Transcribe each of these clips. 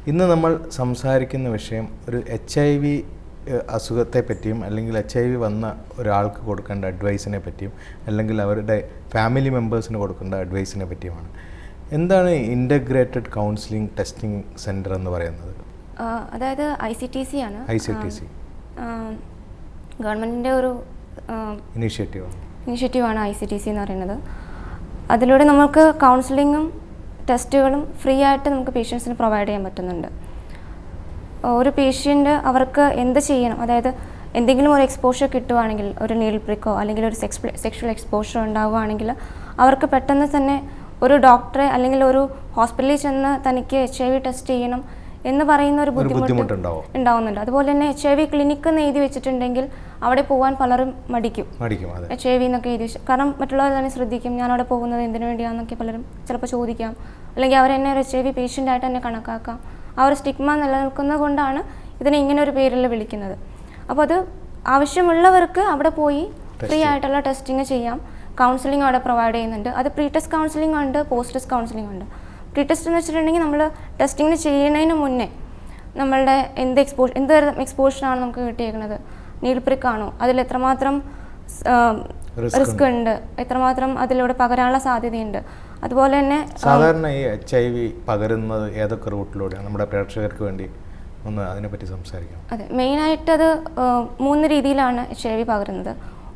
ഇന്ന് നമ്മൾ സംസാരിക്കുന്ന വിഷയം ഒരു HIV അസുഖത്തെ പറ്റിയും അല്ലെങ്കിൽ HIV വന്ന ഒരാൾക്ക് കൊടുക്കേണ്ട അഡ്വൈസിനെ പറ്റിയും അല്ലെങ്കിൽ അവരുടെ ഫാമിലി മെമ്പേഴ്സിന് കൊടുക്കേണ്ട അഡ്വൈസിനെ പറ്റിയുമാണ്. എന്താണ് ഇൻ്റഗ്രേറ്റഡ് കൗൺസിലിംഗ് ടെസ്റ്റിംഗ് സെൻറ്റർ എന്ന് പറയുന്നത്? അതായത് ICTC ആണ്. ICTC ഗവൺമെൻറ്റിൻ്റെ ഒരു ഇനിഷ്യേറ്റീവാണ് ICTC എന്ന് പറയുന്നത്. അതിലൂടെ നമുക്ക് കൗൺസിലിങ്ങും ടെസ്റ്റുകളും ഫ്രീ ആയിട്ട് നമുക്ക് പേഷ്യൻസിന് പ്രൊവൈഡ് ചെയ്യാൻ പറ്റുന്നുണ്ട്. ഒരു പേഷ്യൻ്റ് അവർക്ക് എന്ത് ചെയ്യണം, അതായത് എന്തെങ്കിലും ഒരു എക്സ്പോഷർ കിട്ടുവാണെങ്കിൽ, ഒരു നീഡിൽ പ്രിക്കോ അല്ലെങ്കിൽ ഒരു സെക്ഷൽ എക്സ്പോഷർ ഉണ്ടാവുകയാണെങ്കിൽ അവർക്ക് പെട്ടെന്ന് തന്നെ ഒരു ഡോക്ടറെ അല്ലെങ്കിൽ ഒരു ഹോസ്പിറ്റലിൽ ചെന്ന് തനിക്ക് HIV ടെസ്റ്റ് ചെയ്യണം എന്ന് പറയുന്ന ഒരു ബുദ്ധിമുട്ട് ഉണ്ടാവുന്നുണ്ട്. അതുപോലെ തന്നെ HIV ക്ലിനിക്ക് എന്ന് എഴുതി വെച്ചിട്ടുണ്ടെങ്കിൽ അവിടെ പോകാൻ പലരും മടിക്കും. HIV എന്നൊക്കെ എഴുതി വെച്ച്, കാരണം മറ്റുള്ളവർ തന്നെ ശ്രദ്ധിക്കും, ഞാൻ അവിടെ പോകുന്നത് എന്തിനു വേണ്ടിയാണെന്നൊക്കെ പലരും ചിലപ്പോൾ ചോദിക്കാം, അല്ലെങ്കിൽ അവരെന്നെ ഒരു HIV പേഷ്യൻ്റായിട്ട് തന്നെ കണക്കാക്കാം. ആ ഒരു സ്റ്റിഗ്മ നിലനിൽക്കുന്നത് കൊണ്ടാണ് ഇതിനെ ഇങ്ങനെ ഒരു പേരിൽ വിളിക്കുന്നത്. അപ്പോൾ അത് ആവശ്യമുള്ളവർക്ക് അവിടെ പോയി ഫ്രീ ആയിട്ടുള്ള ടെസ്റ്റിങ് ചെയ്യാം. കൗൺസിലിംഗ് അവിടെ പ്രൊവൈഡ് ചെയ്യുന്നുണ്ട്. അത് പ്രീ ടെസ്റ്റ് കൗൺസിലിംഗ് ഉണ്ട്, പോസ്റ്റ് ടെസ്റ്റ് കൗൺസിലിംഗ് ഉണ്ട്. പ്രീ ടെസ്റ്റ് എന്ന് വെച്ചിട്ടുണ്ടെങ്കിൽ നമ്മൾ ടെസ്റ്റിങ്ങിന് ചെയ്യുന്നതിന് മുന്നേ നമ്മളുടെ എന്ത് എക്സ്പോഷറാണ് നമുക്ക് കിട്ടിയേക്കുന്നത്, നീഡിൽ പ്രിക്ക് ആണോ, അതിൽ എത്രമാത്രം റിസ്ക് ഉണ്ട്, എത്രമാത്രം അതിലൂടെ പകരാനുള്ള സാധ്യതയുണ്ട്. അതുപോലെ തന്നെ സാധാരണ ഈ HIV പകരുന്നത് ഏതൊക്കെ റൂട്ടിലൂടെയാണ്? നമ്മുടെ പ്രേക്ഷകർക്ക് വേണ്ടി ഒന്ന് അതിനെപ്പറ്റി സംസാരിക്കാം. അതെ, മെയിനായിട്ട് അത് 3 രീതിയിലാണ് HIV പകരുന്നത്.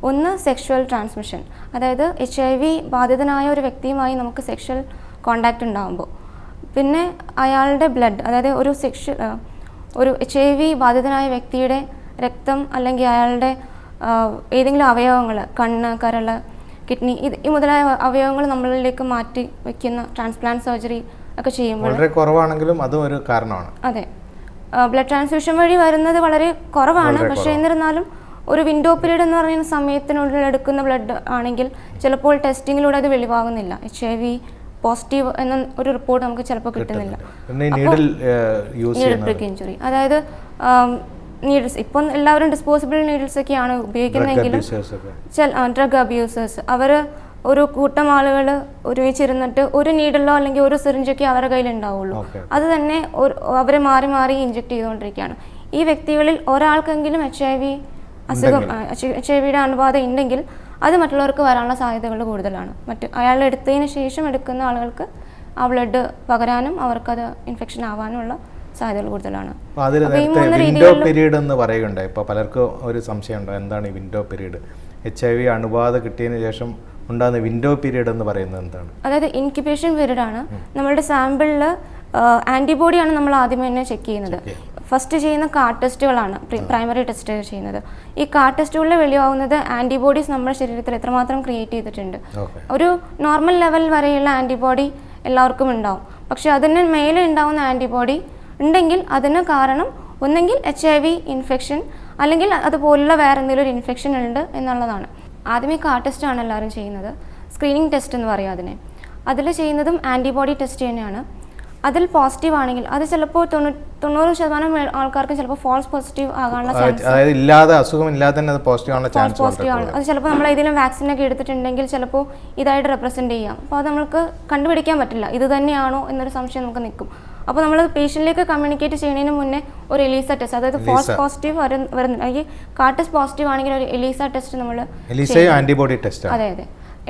ഒന്ന് സെക്ഷുവൽ ട്രാൻസ്മിഷൻ, അതായത് HIV ബാധിതനായ ഒരു വ്യക്തിയുമായി നമുക്ക് സെക്ഷൽ കോണ്ടാക്റ്റ് ഉണ്ടാകുമ്പോൾ, പിന്നെ അയാളുടെ ബ്ലഡ്, അതായത് ഒരു HIV ബാധിതനായ വ്യക്തിയുടെ രക്തം അല്ലെങ്കിൽ അയാളുടെ ഏതെങ്കിലും അവയവങ്ങൾ, കണ്ണ്, കരൾ, കിഡ്നി, ഈ മുതലായ അവയവങ്ങൾ നമ്മളിലേക്ക് മാറ്റി വയ്ക്കുന്ന ട്രാൻസ്പ്ലാന്റ് സർജറി ഒക്കെ ചെയ്യുമ്പോൾ വളരെ കുറവാണെങ്കിലും അതും ഒരു കാരണമാണ്. അതെ, ബ്ലഡ് ട്രാൻസ്ഫ്യൂഷൻ വഴി വരുന്നത് വളരെ കുറവാണ്. പക്ഷേ എന്നിരുന്നാലും ഒരു വിൻഡോ പീരീഡ് എന്ന് പറയുന്ന സമയത്തിനുള്ളിൽ എടുക്കുന്ന ബ്ലഡ് ആണെങ്കിൽ ചിലപ്പോൾ ടെസ്റ്റിങ്ങിലൂടെ അത് വെളിവാകുന്നില്ല. HIV പോസിറ്റീവ് എന്ന ഒരു റിപ്പോർട്ട് നമുക്ക് ചിലപ്പോൾ കിട്ടുന്നില്ല. നീഡിൽ പ്രിക്ക് ഇഞ്ചുറി, അതായത് നീഡിൽസ്, ഇപ്പം എല്ലാവരും ഡിസ്പോസിബിൾ നീഡിൽസ് ഒക്കെയാണ് ഉപയോഗിക്കുന്നതെങ്കിലും ഡ്രഗ് അബ്യൂസേഴ്സ് അവർ ഒരു കൂട്ടം ആളുകൾ ഒരുമിച്ചിരുന്നിട്ട് ഒരു നീഡിലോ അല്ലെങ്കിൽ ഒരു സിറിഞ്ചൊക്കെ അവരുടെ കയ്യിൽ ഉണ്ടാവുള്ളൂ. അത് തന്നെ അവരെ മാറി മാറി ഇഞ്ചെക്ട് ചെയ്തുകൊണ്ടിരിക്കുകയാണ്. ഈ വ്യക്തികളിൽ ഒരാൾക്കെങ്കിലും HIV അണുബാധ ഉണ്ടെങ്കിൽ അത് മറ്റുള്ളവർക്ക് വരാനുള്ള സാധ്യതകൾ കൂടുതലാണ്. അയാൾ എടുത്തതിന് ശേഷം എടുക്കുന്ന ആളുകൾക്ക് ആ ബ്ലഡ് പകരാനും അവർക്കത് ഇൻഫെക്ഷൻ ആവാനുള്ള സാധ്യതകൾ കൂടുതലാണ്. വിൻഡോ പീരീഡ് എന്ന് പറയുകയുണ്ടായി. ഇപ്പോൾ പലർക്കും ഒരു സംശയമുണ്ടോ, എന്താണ് ഈ വിൻഡോ പീരീഡ്? HIV അണുബാധ കിട്ടിയതിന് ശേഷം ഉണ്ടാകുന്ന വിൻഡോ പീരീഡ് എന്ന് പറയുന്നത് എന്താണ്? അതായത് ഇൻക്യുബേഷൻ പീരീഡ് ആണ്. നമ്മളുടെ സാമ്പിളിൽ ആൻറ്റിബോഡിയാണ് നമ്മൾ ആദ്യമേ തന്നെ ചെക്ക് ചെയ്യുന്നത്. ഫസ്റ്റ് ചെയ്യുന്ന കാർഡ് ടെസ്റ്റുകളാണ് പ്രൈമറി ടെസ്റ്റ് ചെയ്യുന്നത്. ഈ കാർഡ് ടെസ്റ്റുകളിൽ വെളിവാകുന്നത് ആൻറ്റിബോഡീസ് നമ്മുടെ ശരീരത്തിൽ എത്രമാത്രം ക്രിയേറ്റ് ചെയ്തിട്ടുണ്ട്. ഒരു നോർമൽ ലെവൽ വരെയുള്ള ആൻറ്റിബോഡി എല്ലാവർക്കും ഉണ്ടാവും. പക്ഷെ അതിന് മേലെ ഉണ്ടാവുന്ന ആൻറ്റിബോഡി ഉണ്ടെങ്കിൽ അതിന് കാരണം ഒന്നെങ്കിൽ HIV ഇൻഫെക്ഷൻ അല്ലെങ്കിൽ അതുപോലുള്ള വേറെ എന്തെങ്കിലും ഒരു ഇൻഫെക്ഷൻ ഉണ്ട് എന്നുള്ളതാണ്. ആദ്യമേ കാർഡ് ടെസ്റ്റാണ് എല്ലാവരും ചെയ്യുന്നത്. സ്ക്രീനിങ് ടെസ്റ്റ് എന്ന് പറയും അതിനെ. അതിൽ ചെയ്യുന്നതും ആൻറ്റിബോഡി ടെസ്റ്റ് തന്നെയാണ്. അതിൽ പോസിറ്റീവ് ആണെങ്കിൽ അത് ചിലപ്പോൾ 90% ആൾക്കാർക്കും ചിലപ്പോൾ ഫോൾസ് പോസിറ്റീവ് ആകാനുള്ള ചാൻസ്, പോസിറ്റീവ് ആണ്. അത് ചിലപ്പോൾ നമ്മൾ ഏതെങ്കിലും വാക്സിനൊക്കെ എടുത്തിട്ടുണ്ടെങ്കിൽ ചിലപ്പോൾ ഇതായിട്ട് റെപ്രസെൻറ്റ് ചെയ്യാം. അപ്പോൾ അത് നമുക്ക് കണ്ടുപിടിക്കാൻ പറ്റില്ല, ഇത് തന്നെയാണോ എന്നൊരു സംശയം നമുക്ക് നിൽക്കും. അപ്പോൾ നമ്മൾ പേഷ്യൻറ്റിലേക്ക് കമ്മ്യൂണിക്കേറ്റ് ചെയ്യുന്നതിന് മുന്നേ ഒരു എലീസ ടെസ്റ്റ്, അതായത് ഫോൾസ് പോസിറ്റീവ് വരുന്നില്ല, ഈ കാർഡ് ടെസ്റ്റ് പോസിറ്റീവ് ആണെങ്കിൽ ഒരു എലീസ ടെസ്റ്റ് നമ്മൾ, അതെ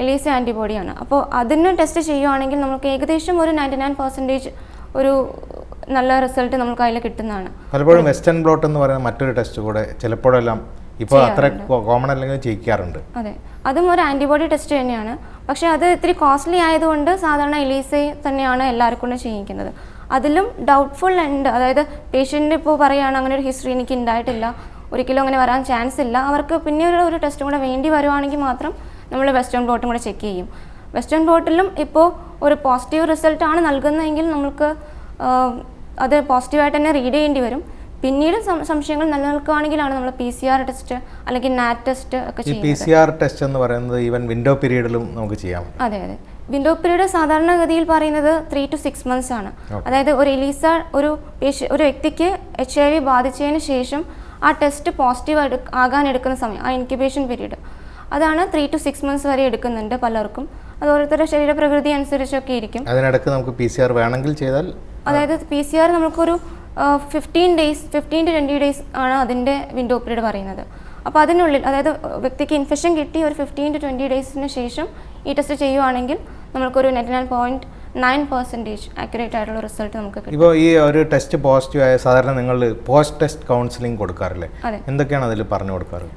എലീസ ആൻറ്റിബോഡിയാണ്. അപ്പോൾ അതിന് ടെസ്റ്റ് ചെയ്യുവാണെങ്കിൽ നമുക്ക് ഏകദേശം ഒരു 99% ഒരു നല്ല റിസൾട്ട് നമുക്ക് അതിൽ കിട്ടുന്നതാണ്. പലപ്പോഴും വെസ്റ്റേൺ ബ്ലോട്ട് എന്ന് പറയുന്ന മറ്റൊരു ടെസ്റ്റ് കൂടെ ചിലപ്പോഴെല്ലാം ഇപ്പോൾ അത്ര കോമൺ അല്ലെങ്കിൽ ചെയ്യിക്കാറുണ്ട്. അതെ, അതും ഒരു ആൻറ്റിബോഡി ടെസ്റ്റ് തന്നെയാണ്. പക്ഷേ അത് ഇത്തിരി കോസ്റ്റ്ലി ആയതുകൊണ്ട് സാധാരണ എലീസ തന്നെയാണ് എല്ലാവർക്കും കൊണ്ട് ചെയ്യിക്കുന്നത്. അതിലും ഡൗട്ട്ഫുൾ ഉണ്ട്, അതായത് പേഷ്യൻ്റ് ഇപ്പോൾ പറയുകയാണ് അങ്ങനെ ഒരു ഹിസ്റ്ററി എനിക്ക് ഉണ്ടായിട്ടില്ല, ഒരിക്കലും അങ്ങനെ വരാൻ ചാൻസ് ഇല്ല, അവർക്ക് പിന്നീട് ഒരു ടെസ്റ്റും കൂടെ വേണ്ടി വരുവാണെങ്കിൽ മാത്രം നമ്മൾ വെസ്റ്റേൺ ബ്ലോട്ടും കൂടെ ചെക്ക് ചെയ്യും. വെസ്റ്റേൺ ബ്ലോട്ടിലും ഇപ്പോൾ ഒരു പോസിറ്റീവ് റിസൾട്ടാണ് നൽകുന്നതെങ്കിൽ നമുക്ക് അത് പോസിറ്റീവായിട്ട് തന്നെ റീഡ് ചെയ്യേണ്ടി വരും. പിന്നീട് സംശയങ്ങൾ നിലനിൽക്കുകയാണെങ്കിലാണ് നമ്മൾ PCR ടെസ്റ്റ് അല്ലെങ്കിൽ NAT ടെസ്റ്റ് ഒക്കെ ചെയ്യുന്നത്. PCR ടെസ്റ്റ് എന്ന് പറയുന്നത് ഈവൻ വിൻഡോ പീരീഡിലും നമുക്ക് ചെയ്യാം. അതെ, വിൻഡോ പീരീഡ് സാധാരണഗതിയിൽ പറയുന്നത് 3 to 6 months ആണ്. അതായത് ഒരു എലീസ ഒരു വ്യക്തിക്ക് HIV ബാധിച്ചതിന് ശേഷം ആ ടെസ്റ്റ് പോസിറ്റീവ് ആകാൻ എടുക്കുന്ന സമയം, ആ ഇൻക്യുബേഷൻ പീരീഡ്, അതാണ് 3 to 6 months വരെ എടുക്കുന്നുണ്ട് പലർക്കും. അത് ഓരോരുത്തരുടെ ശരീരപ്രകൃതി അനുസരിച്ചൊക്കെ ഇരിക്കും. അതിനിടയ്ക്ക് നമുക്ക് PCR വേണമെങ്കിൽ ചെയ്താൽ, അതായത് PCR നമുക്കൊരു 15 to 20 days ആണ് അതിൻ്റെ വിൻഡോ പീരീഡ് പറയുന്നത്. അപ്പോൾ അതിനുള്ളിൽ, അതായത് വ്യക്തിക്ക് ഇൻഫെക്ഷൻ കിട്ടി ഒരു 15 to 20 days ശേഷം ഈ ടെസ്റ്റ് ചെയ്യുവാണെങ്കിൽ നമുക്കൊരു 99.9% ആക്യുറേറ്റ് ആയിട്ടുള്ള റിസൾട്ട് നമുക്ക് കിട്ടും. ഇപ്പോൾ ഈ ഒരു ടെസ്റ്റ് പോസിറ്റീവ് ആയ സാധാരണ നിങ്ങൾ പോസ്റ്റ് ടെസ്റ്റ് കൗൺസിലിംഗ് കൊടുക്കാറില്ലേ? എന്തൊക്കെയാണ് അതിൽ പറഞ്ഞു കൊടുക്കാറ്?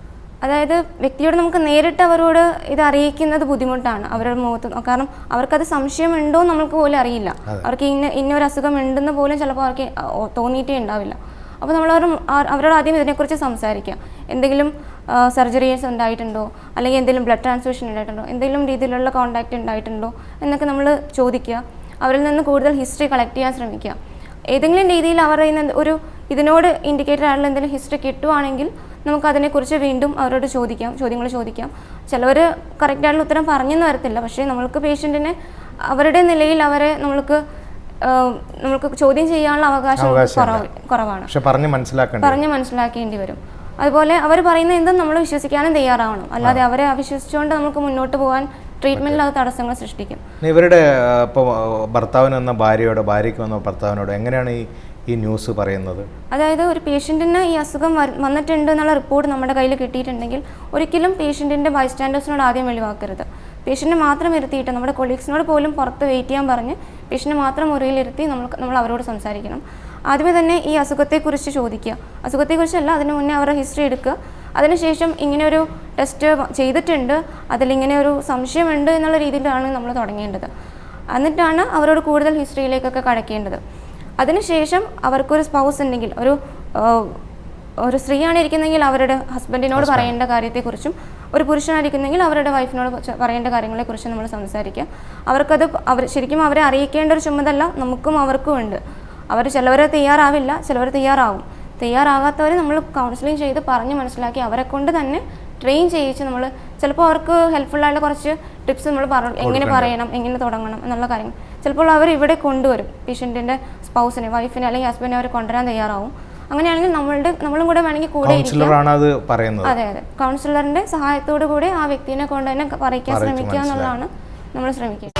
അതായത് വ്യക്തിയോട് നമുക്ക് നേരിട്ട് അവരോട് ഇത് അറിയിക്കുന്നത് ബുദ്ധിമുട്ടാണ്, അവരുടെ മുഖത്ത്. കാരണം അവർക്കത് സംശയമുണ്ടോ നമുക്ക് പോലും അറിയില്ല. അവർക്ക് ഇന്നൊരു അസുഖം ഉണ്ടെന്ന് പോലും ചിലപ്പോൾ അവർക്ക് തോന്നിയിട്ടേ ഉണ്ടാവില്ല. അപ്പോൾ നമ്മൾ അവരോട് ആദ്യം ഇതിനെക്കുറിച്ച് സംസാരിക്കുക. എന്തെങ്കിലും സർജറീസ് ഉണ്ടായിട്ടുണ്ടോ, അല്ലെങ്കിൽ എന്തെങ്കിലും ബ്ലഡ് ട്രാൻസ്ഫ്യൂഷൻ ഉണ്ടായിട്ടുണ്ടോ, എന്തെങ്കിലും രീതിയിലുള്ള കോൺടാക്റ്റ് ഉണ്ടായിട്ടുണ്ടോ എന്നൊക്കെ നമ്മൾ ചോദിക്കുക. അവരിൽ നിന്ന് കൂടുതൽ ഹിസ്റ്ററി കളക്ട് ചെയ്യാൻ ശ്രമിക്കുക. ഏതെങ്കിലും രീതിയിൽ അവർ ഒരു ഇതിനോട് ഇൻഡിക്കേറ്റഡ് ആയിട്ടുള്ള എന്തെങ്കിലും ഹിസ്റ്ററി കിട്ടുവാണെങ്കിൽ നമുക്ക് അതിനെക്കുറിച്ച് വീണ്ടും അവരോട് ചോദ്യങ്ങൾ ചോദിക്കാം. ചിലവർ കറക്റ്റായിട്ടുള്ള ഉത്തരം പറഞ്ഞെന്ന് വരത്തില്ല, പക്ഷേ നമ്മൾക്ക് പേഷ്യൻറ്റിനെ അവരുടെ നിലയിൽ അവരെ നമുക്ക് ചോദ്യം ചെയ്യാനുള്ള അവകാശം കുറവാണ്. പറഞ്ഞ് മനസ്സിലാക്കേണ്ടി വരും. അതുപോലെ അവർ പറയുന്ന എന്തും നമ്മൾ വിശ്വസിക്കാനും തയ്യാറാവണം. അല്ലാതെ അവരെ അവിശ്വസിച്ചുകൊണ്ട് നമുക്ക് മുന്നോട്ട് പോകാൻ ട്രീറ്റ്മെൻറ്റിൽ അത് തടസ്സങ്ങൾ സൃഷ്ടിക്കും. ഇവരുടെ ഇപ്പോൾ ഭർത്താവിന് വന്ന ഭാര്യയ്ക്ക് വന്ന ഭർത്താവിനോട് എങ്ങനെയാണ് ഈ ന്യൂസ് പറയുന്നത്? അതായത് ഒരു പേഷ്യൻറ്റിന് ഈ അസുഖം വന്നിട്ടുണ്ട് എന്നുള്ള റിപ്പോർട്ട് നമ്മുടെ കയ്യിൽ കിട്ടിയിട്ടുണ്ടെങ്കിൽ ഒരിക്കലും പേഷ്യൻറ്റിൻ്റെ ബൈസ്റ്റാൻഡേഴ്സിനോട് ആദ്യം വെളിവാക്കരുത്. പേഷ്യൻറ്റിനെ മാത്രം ഇരുത്തിയിട്ട്, നമ്മുടെ കൊളീഗ്സിനോട് പോലും പുറത്ത് വെയിറ്റ് ചെയ്യാൻ പറഞ്ഞ് പേഷ്യൻറ്റിനെ മാത്രം മുറിയിലിരുത്തി നമ്മൾ അവരോട് സംസാരിക്കണം. ആദ്യമേ തന്നെ ഈ അസുഖത്തെക്കുറിച്ച് ചോദിക്കുക. അസുഖത്തെക്കുറിച്ചല്ല, അതിന് മുന്നേ അവരുടെ ഹിസ്റ്ററി എടുക്കുക. അതിനുശേഷം ഇങ്ങനെയൊരു ടെസ്റ്റ് ചെയ്തിട്ടുണ്ട്, അതിലിങ്ങനെ ഒരു സംശയമുണ്ട് എന്നുള്ള രീതിയിലാണ് നമ്മൾ തുടങ്ങേണ്ടത്. എന്നിട്ടാണ് അവരോട് കൂടുതൽ ഹിസ്റ്ററിയിലേക്കൊക്കെ കടക്കേണ്ടത്. അതിനുശേഷം അവർക്കൊരു സ്പൗസ് ഉണ്ടെങ്കിൽ, ഒരു സ്ത്രീയാണ് ഇരിക്കുന്നെങ്കിൽ അവരുടെ ഹസ്ബൻഡിനോട് പറയേണ്ട കാര്യത്തെക്കുറിച്ചും, ഒരു പുരുഷനായിരിക്കുന്നെങ്കിൽ അവരുടെ വൈഫിനോട് പറയേണ്ട കാര്യങ്ങളെക്കുറിച്ചും നമ്മൾ സംസാരിക്കുക. അവർക്കത് ശരിക്കും അവരെ അറിയിക്കേണ്ട ഒരു ചുമതല നമുക്കും അവർക്കും ഉണ്ട്. ചിലവരെ തയ്യാറാവില്ല, ചിലവർ തയ്യാറാവും. തയ്യാറാകാത്തവരെ നമ്മൾ കൗൺസിലിംഗ് ചെയ്ത് പറഞ്ഞ് മനസ്സിലാക്കി അവരെ കൊണ്ട് തന്നെ ട്രെയിൻ ചെയ്യിച്ച് നമ്മൾ ചിലപ്പോൾ അവർക്ക് ഹെൽപ്ഫുള്ളായിട്ടുള്ള കുറച്ച് ടിപ്സ് നമ്മൾ എങ്ങനെ പറയണം, എങ്ങനെ തുടങ്ങണം എന്നുള്ള കാര്യങ്ങൾ ചിലപ്പോൾ അവർ ഇവിടെ കൊണ്ടുവരും. പേഷ്യൻറ്റിൻ്റെ സ്പൗസിനെ, വൈഫിനെ അല്ലെങ്കിൽ ഹസ്ബൻഡിനെ അവർ കൊണ്ടുവരാൻ തയ്യാറാവും. അങ്ങനെയാണെങ്കിൽ നമ്മളും കൂടെ വേണമെങ്കിൽ കൂടെ ഇരിക്കാം. അതെ, കൗൺസിലറിൻ്റെ സഹായത്തോടു കൂടി ആ വ്യക്തിനെ കൊണ്ട് തന്നെ പറയിക്കാൻ ശ്രമിക്കുക എന്നുള്ളതാണ് നമ്മൾ ശ്രമിക്കുക.